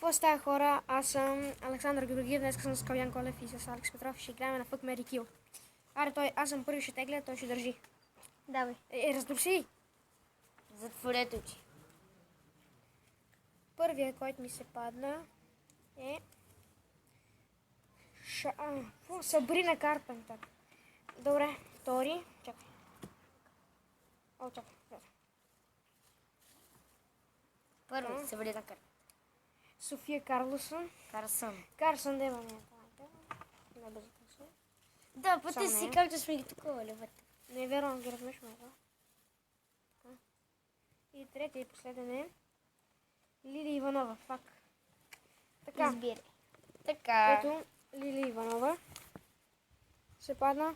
Какво става, хора? Аз съм Александър Георгиев, днес съм с Калян Колев и с Алекс Петров. Ще играем на Fuck, Marry, Kill. Аре, аз съм първи, ще тегля, той ще държи. Давай. Раздуши! Затворете очи. Първият, който ми се падна е... Сабрина Карпентър. Добре, втори. Чакай. Чакай. Първи, Сабрина Карпентър. София Карлсон. Карсън, да има нея. Не безопасно. Да, пъти си как да сме ги такова, левете. Не вярвам, ги размешваме това. И третия и последен е Лили Иванова. Фак. Така. Избирай. Така. Ето Лили Иванова. Се падна.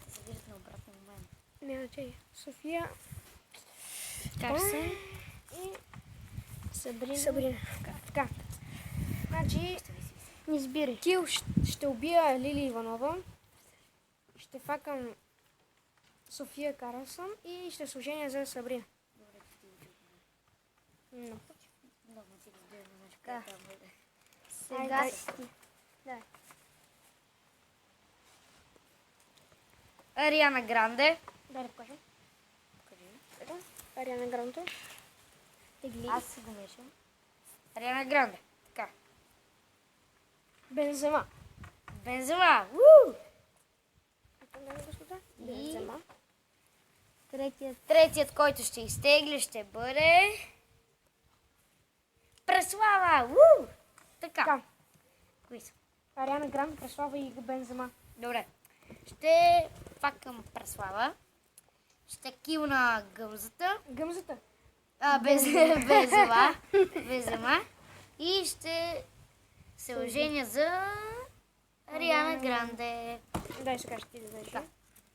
Те завират на обратно момент. Не, значи. София Карсън и Сабрина. Така. Значи, Избирай. Кил ще убия Лили Иванова. Ще факам София Карлсон и ще се оженя за Сабрина. Да. Сега си. Да. Ариана Гранде. Дай да покажа. Ариана Гранде. Тегли. Аз си го мешам. Ариана Гранде. Така. Бензема. Уу! Бензема. Третият, който ще изтегли, ще бъде... Преслава! Уу! Така. Кои са? Ариана Гранде, Преслава и Бензема. Добре. Ще факам Преслава. Ще килна гъмзата. Гъмзата. Бензема. И ще се оженя за Ариана Гранде. Дай сега ще ти да дадеш. Да.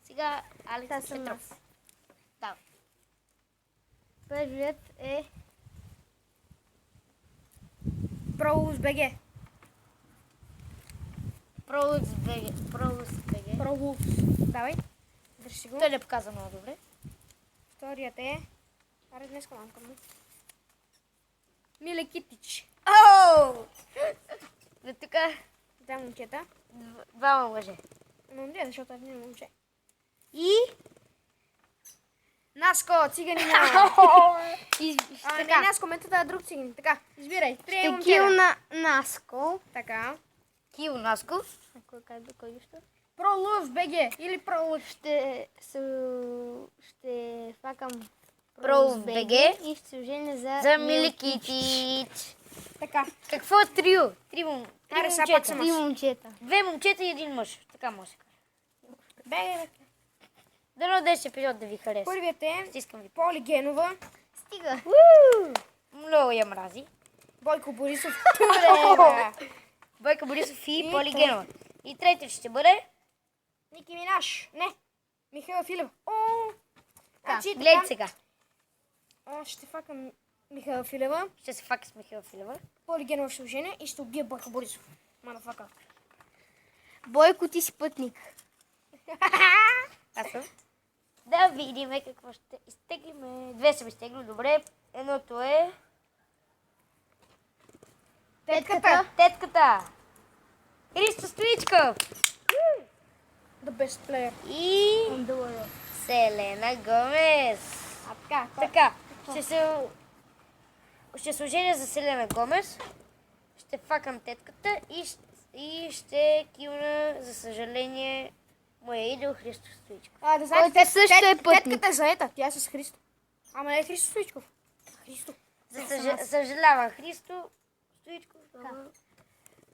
Сега Алекс Петров. Да. Първият е Проус БГ. Проус. Давай. Държи го. Той не показа много добре. Вторият е... Аре, днес коланка му. Миле Китич. Оу! Да тук Да, момчета. двама мъже. Не, защото аз не е момче. И... Наско, циганина. Не Наско, метата е друг циган. Така, избирай. Три момчета. Кил на Наско. Така. Кил Наско. Кой ще? Пролъв БГ или Пролъв. Ще факам Пролъв БГ и ще се оженя за Миликитич. Така. Какво е трио? Три момчета. Две момчета и един мъж. Така може да се каже. БГ. Дано днес епизод да ви хареса. Първият е Стискам ви. Поли Генова. Стига. Много я мрази. Бойко Борисов. Бойко Борисов и Поли Генова. И третият ще бъде... Ники Минаш. Не. Михаил Филев. Гледай сега. Ще факам Михаил Филева. Ще се фака с Михаил Филева. Поли Генова ще оженя и ще убия Бойко Борисов. Мадафака. Бойко, ти си пътник. Аз съм. Да видим какво ще изтеглиме. Две съм изтегли, добре. Едното е... Тетката. Христо Стоичков. The best player. И... Селена Гомес. Така. Ще се оженя за Селена Гомес. Ще факам тетката и ще килна, за съжаление, моя идол Христо Стоичков. Да знаете, също е пътник. Тетката е заета. Тя е с Христо. Ама не е Христо Стоичков. Христо. Съжалявам, Христо Стоичков.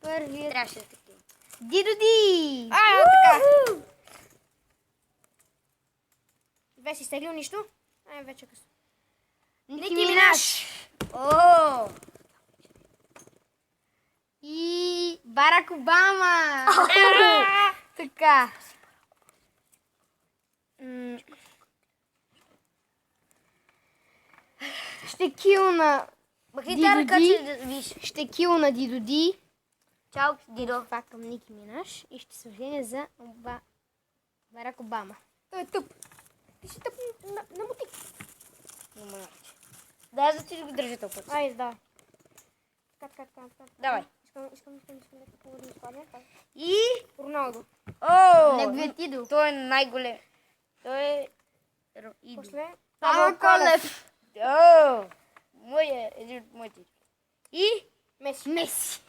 Първият. Трябваше да такива. Дидоди! Така. Две си стеглил нищо? Вече късно. Ники Минаш! И Барак Обама! Така. Ще килна Дидоди. Ще килна Дидоди. Чао, Дидо. Факам Ники Минаш и ще се оженя за Барак Обама. Той е тъп. Ти си тъп на мотик. Да, за ти го държи този път. Айде, давай. Така. Давай. Искам някакво да изкладя. И... Роналдо. О! Неговият идол. Той е най-голем. Той е... идол. После Павел Колев. О! Един от моите. И... Меси. Меси.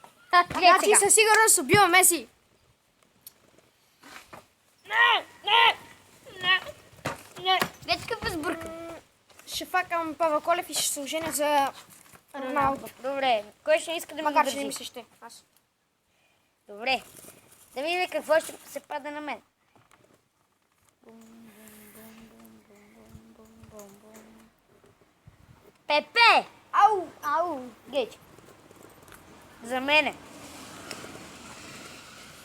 Гледай Значи сега. със сигурност убива Меси. Вече какъв сбърка. Ще факам Павел Колев и ще се оженя за Роналдо. Добре. Кой ще иска да ми го Макар че не ми държи? се ще. Аз. Добре. Да видим какво ще се падне на мен. Пепе! Ау. Гейч. За мене.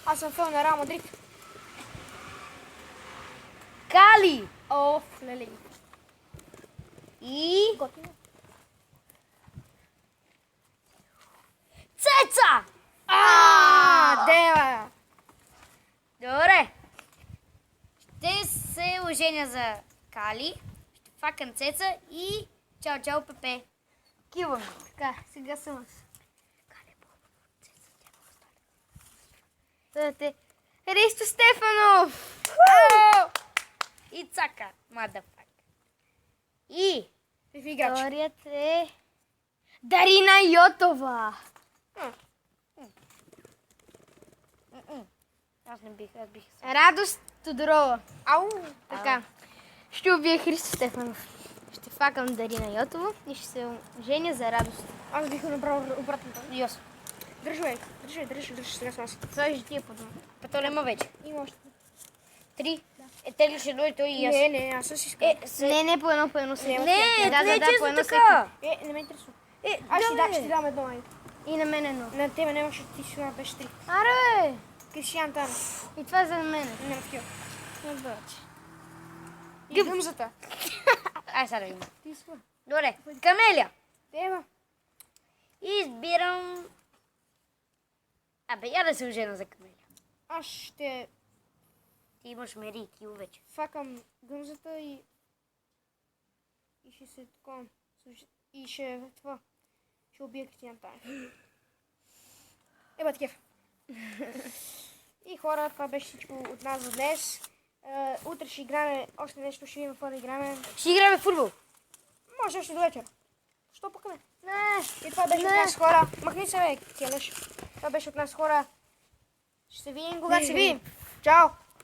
Аз съм фен на Реал Мадрид. Кали! Оф, леле. И... Готино. Цеца! Дева. Добре. Ще се оженя за Кали. Ще факам Цеца и... Чао, Пепе. Кивам. Така, сега съм аз. Те. Христо Стефанов. И цака, мадафак. И... Какви играч? Вторият е Дарина Йотова. Аз бих. Радост Тодорова. Ау. Така. Ще убия Христо Стефанов. Ще факам Дарина Йотова и ще се женя за радост. Аз бих го направил обратното. И аз. Държи, бе. Държи, сега съм аз. Това ще ти е подобно. Петоле има вече. Има още. 3. Те ли ще дойде той и аз? Не, аз съм си искам. Не, по едно всеки. Не, да, не е по честно едно така. Не ме интересува. Е, Аз ще давай. ти дам едно, айде. всеки. И на мен едно. На тебе нямаше, ти сега беше 3. Аре, бе! Кристиан Тан. И това е за мен. Няма такива. Не баче. И гъмзата. Ай, сега да видим. Ти си. Добре, Камелия. Ева. Избирам... Абе, я да се ожена за Камелия. Аз ще Ти имаш Мери и Кил вече. факам гъмзата и ще се такова. И ще това. Ще убия Кристиан Тан. Еба такив. И хора, това беше всичко от нас за днес. Утре ще играме още нещо, ще видим какво да играме. Ще играме в футбол. Може още до вечера. Що пък не? Не, И това беше от нас, хора. Махни се, бе, келеш. Това беше от нас, хора. Ще се видим, когато се видим. Чао!